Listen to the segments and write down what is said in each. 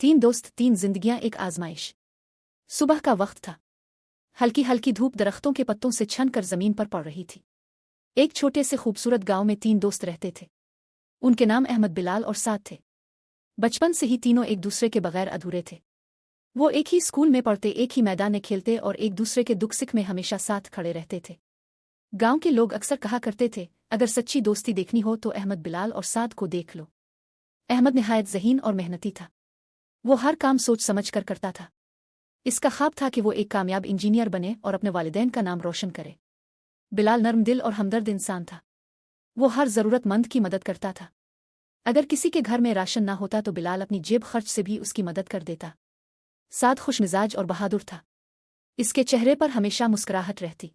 तीन दोस्त तीन जिंदगियां एक आजमाइश। सुबह का वक्त था। हल्की हल्की धूप दरख्तों के पत्तों से छन कर जमीन पर पड़ रही थी। एक छोटे से खूबसूरत गांव में तीन दोस्त रहते थे। उनके नाम अहमद, बिलाल और साद थे। बचपन से ही तीनों एक दूसरे के बगैर अधूरे थे। वो एक ही स्कूल में पढ़ते, एक ही मैदान में खेलते और एक दूसरे के दुख सुख में हमेशा साथ खड़े रहते थे। गांव के लोग अक्सर कहा करते थे, अगर सच्ची दोस्ती देखनी हो तो अहमद, बिलाल और साद को देख लो। अहमद निहायत ज़हीन और मेहनती था। वो हर काम सोच समझ कर करता था। इसका ख्वाब था कि वो एक कामयाब इंजीनियर बने और अपने वालिदैन का नाम रोशन करे। बिलाल नर्म दिल और हमदर्द इंसान था। वो हर ज़रूरतमंद की मदद करता था। अगर किसी के घर में राशन ना होता तो बिलाल अपनी जेब खर्च से भी उसकी मदद कर देता। साद खुशमिजाज और बहादुर था। इसके चेहरे पर हमेशा मुस्कुराहट रहती।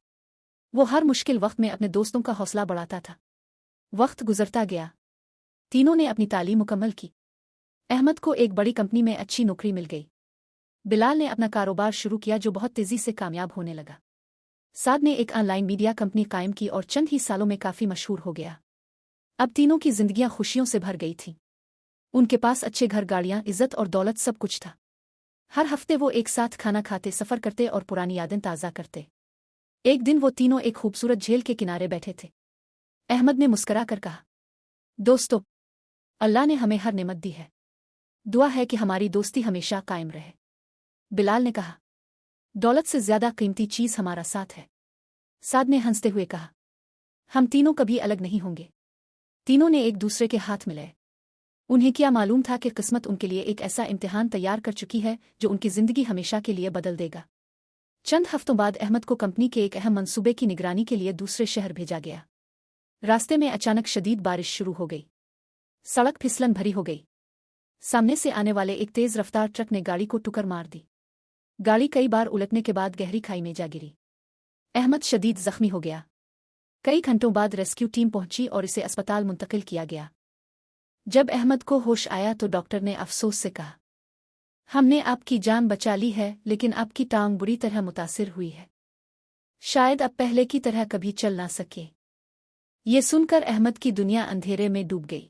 वो हर मुश्किल वक्त में अपने दोस्तों का हौसला बढ़ाता था। वक्त गुजरता गया। तीनों ने अपनी तालीम मुकम्मल की। अहमद को एक बड़ी कंपनी में अच्छी नौकरी मिल गई। बिलाल ने अपना कारोबार शुरू किया जो बहुत तेजी से कामयाब होने लगा। साद ने एक ऑनलाइन मीडिया कंपनी कायम की और चंद ही सालों में काफी मशहूर हो गया। अब तीनों की जिंदगियां खुशियों से भर गई थीं। उनके पास अच्छे घर, गाड़ियां, इज्जत और दौलत सब कुछ था। हर हफ्ते वो एक साथ खाना खाते, सफर करते और पुरानी यादें ताज़ा करते। एक दिन वो तीनों एक खूबसूरत झील के किनारे बैठे थे। अहमद ने मुस्कुरा कर कहा, दोस्तों, अल्लाह ने हमें हर नेमत दी है। दुआ है कि हमारी दोस्ती हमेशा कायम रहे। बिलाल ने कहा, दौलत से ज्यादा कीमती चीज हमारा साथ है। साद ने हंसते हुए कहा, हम तीनों कभी अलग नहीं होंगे। तीनों ने एक दूसरे के हाथ मिलाए। उन्हें क्या मालूम था कि किस्मत उनके लिए एक ऐसा इम्तिहान तैयार कर चुकी है जो उनकी जिंदगी हमेशा के लिए बदल देगा। चंद हफ्तों बाद अहमद को कंपनी के एक अहम मंसूबे की निगरानी के लिए दूसरे शहर भेजा गया। रास्ते में अचानक शदीद बारिश शुरू हो गई। सड़क फिसलन भरी हो गई। सामने से आने वाले एक तेज रफ्तार ट्रक ने गाड़ी को टक्कर मार दी। गाड़ी कई बार उलटने के बाद गहरी खाई में जा गिरी। अहमद शदीद जख्मी हो गया। कई घंटों बाद रेस्क्यू टीम पहुंची और इसे अस्पताल मुंतकिल किया गया। जब अहमद को होश आया तो डॉक्टर ने अफसोस से कहा, हमने आपकी जान बचा ली है, लेकिन आपकी टांग बुरी तरह मुतासिर हुई है। शायद अब पहले की तरह कभी चल ना सके। ये सुनकर अहमद की दुनिया अंधेरे में डूब गई।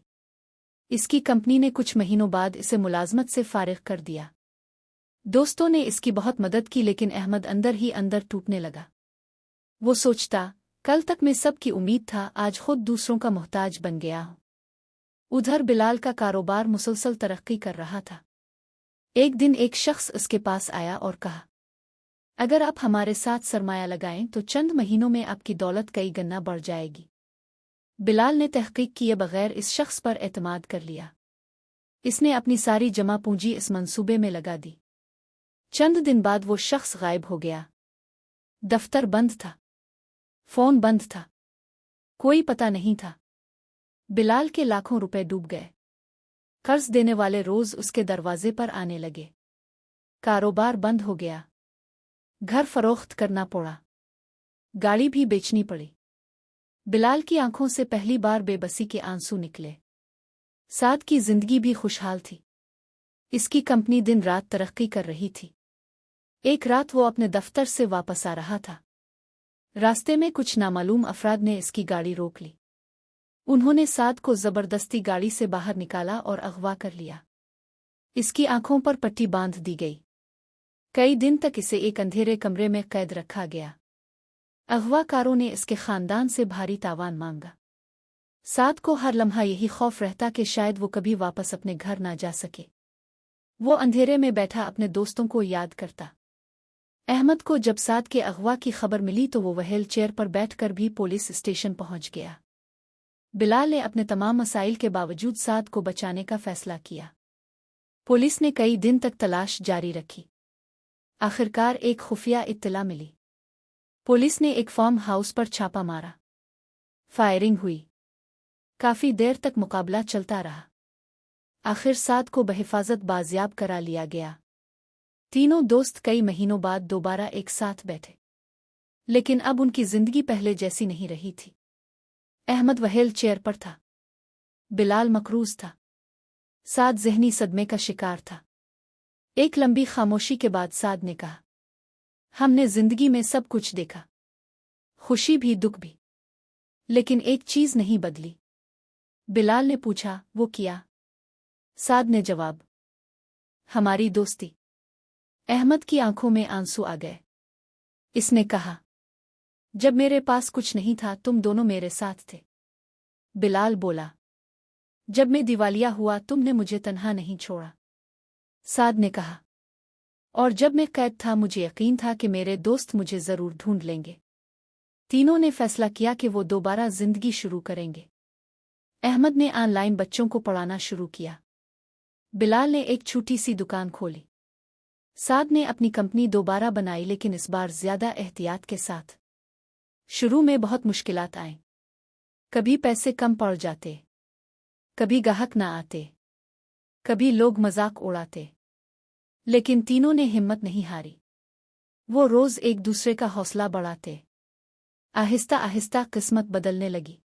इसकी कंपनी ने कुछ महीनों बाद इसे मुलाजमत से फारिग कर दिया। दोस्तों ने इसकी बहुत मदद की, लेकिन अहमद अंदर ही अंदर टूटने लगा। वो सोचता, कल तक मैं सबकी उम्मीद था, आज खुद दूसरों का मोहताज बन गया हूं। उधर बिलाल का कारोबार मुसलसल तरक्की कर रहा था। एक दिन एक शख्स उसके पास आया और कहा, अगर आप हमारे साथ सरमाया लगाएं तो चंद महीनों में आपकी दौलत कई गुना बढ़ जाएगी। बिलाल ने तहकीक किए बगैर इस शख्स पर एतमाद कर लिया। इसने अपनी सारी जमा पूंजी इस मंसूबे में लगा दी। चंद दिन बाद वो शख्स गायब हो गया। दफ्तर बंद था। फोन बंद था। कोई पता नहीं था। बिलाल के लाखों रुपए डूब गए। कर्ज देने वाले रोज उसके दरवाजे पर आने लगे। कारोबार बंद हो गया। घर फरोख्त करना पड़ा। गाड़ी भी बेचनी पड़ी। बिलाल की आंखों से पहली बार बेबसी के आंसू निकले। साद की जिंदगी भी खुशहाल थी। इसकी कंपनी दिन रात तरक्की कर रही थी। एक रात वो अपने दफ्तर से वापस आ रहा था। रास्ते में कुछ नामालूम अफराद ने इसकी गाड़ी रोक ली। उन्होंने साद को जबरदस्ती गाड़ी से बाहर निकाला और अगवा कर लिया। इसकी आंखों पर पट्टी बांध दी गई। कई दिन तक इसे एक अंधेरे कमरे में कैद रखा गया। अगवाकारों ने इसके खानदान से भारी तावान मांगा। साद को हर लम्हा यही खौफ रहता कि शायद वो कभी वापस अपने घर ना जा सके। वो अंधेरे में बैठा अपने दोस्तों को याद करता। अहमद को जब साद के अगवा की खबर मिली तो वो व्हील चेयर पर बैठकर भी पुलिस स्टेशन पहुंच गया। बिलाल ने अपने तमाम मसाइल के बावजूद साद को बचाने का फैसला किया। पुलिस ने कई दिन तक तलाश जारी रखी। आखिरकार एक खुफिया इत्तला मिली। पुलिस ने एक फार्म हाउस पर छापा मारा। फायरिंग हुई। काफी देर तक मुकाबला चलता रहा। आखिर साद को बहिफाजत बाजियाब करा लिया गया। तीनों दोस्त कई महीनों बाद दोबारा एक साथ बैठे। लेकिन अब उनकी जिंदगी पहले जैसी नहीं रही थी। अहमद व्हील चेयर पर था। बिलाल मकरूज था। साद ज़हनी सदमे का शिकार था। एक लंबी खामोशी के बाद साद ने कहा, हमने जिंदगी में सब कुछ देखा, खुशी भी दुख भी, लेकिन एक चीज नहीं बदली। बिलाल ने पूछा, वो क्या? साद ने जवाब, हमारी दोस्ती। अहमद की आंखों में आंसू आ गए। इसने कहा, जब मेरे पास कुछ नहीं था तुम दोनों मेरे साथ थे। बिलाल बोला, जब मैं दिवालिया हुआ तुमने मुझे तन्हा नहीं छोड़ा। साद ने कहा, और जब मैं कैद था मुझे यकीन था कि मेरे दोस्त मुझे जरूर ढूंढ लेंगे। तीनों ने फैसला किया कि वो दोबारा जिंदगी शुरू करेंगे। अहमद ने ऑनलाइन बच्चों को पढ़ाना शुरू किया। बिलाल ने एक छोटी सी दुकान खोली। साद ने अपनी कंपनी दोबारा बनाई, लेकिन इस बार ज्यादा एहतियात के साथ। शुरू में बहुत मुश्किलात आईं। कभी पैसे कम पड़ जाते, कभी गाहक न आते, कभी लोग मजाक उड़ाते, लेकिन तीनों ने हिम्मत नहीं हारी। वो रोज एक दूसरे का हौसला बढ़ाते। आहिस्ता आहिस्ता किस्मत बदलने लगी।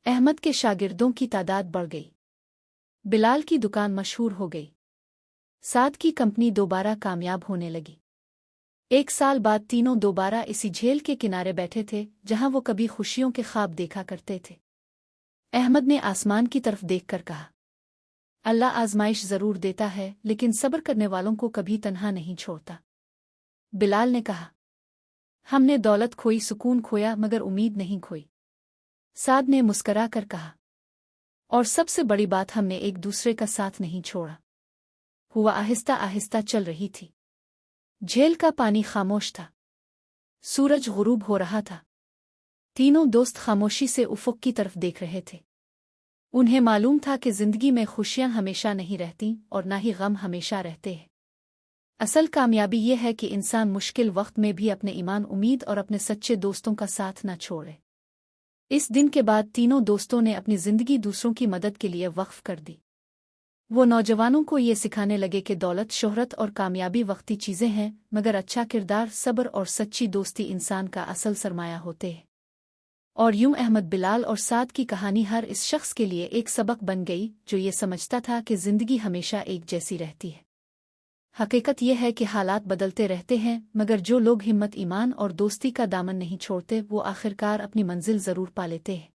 अहमद के शागिर्दों की तादाद बढ़ गई। बिलाल की दुकान मशहूर हो गई। साद की कंपनी दोबारा कामयाब होने लगी। 1 साल बाद तीनों दोबारा इसी झील के किनारे बैठे थे जहां वो कभी खुशियों के ख्वाब देखा करते थे। अहमद ने आसमान की तरफ देखकर कहा, अल्लाह आजमाइश जरूर देता है, लेकिन सब्र करने वालों को कभी तन्हा नहीं छोड़ता। बिलाल ने कहा, हमने दौलत खोई, सुकून खोया, मगर उम्मीद नहीं खोई। साद ने मुस्करा कर कहा, और सबसे बड़ी बात, हमने एक दूसरे का साथ नहीं छोड़ा। हुआ आहिस्ता आहिस्ता चल रही थी। झील का पानी खामोश था। सूरज गुरूब हो रहा था। तीनों दोस्त खामोशी से उफ़ुक़ की तरफ देख रहे थे। उन्हें मालूम था कि जिंदगी में खुशियां हमेशा नहीं रहती और न ही गम हमेशा रहते हैं। असल कामयाबी यह है कि इंसान मुश्किल वक्त में भी अपने ईमान, उम्मीद और अपने सच्चे दोस्तों का साथ न छोड़े। इस दिन के बाद तीनों दोस्तों ने अपनी जिंदगी दूसरों की मदद के लिए वक्फ कर दी। वो नौजवानों को ये सिखाने लगे कि दौलत, शोहरत और कामयाबी वक्ती चीज़ें हैं, मगर अच्छा किरदार, सब्र और सच्ची दोस्ती इंसान का असल सरमाया होते हैं। और यूं अहमद, बिलाल और साद की कहानी हर इस शख्स के लिए एक सबक बन गई जो ये समझता था कि जिंदगी हमेशा एक जैसी रहती है। हकीकत यह है कि हालात बदलते रहते हैं, मगर जो लोग हिम्मत, ईमान और दोस्ती का दामन नहीं छोड़ते वो आखिरकार अपनी मंजिल जरूर पा लेते हैं।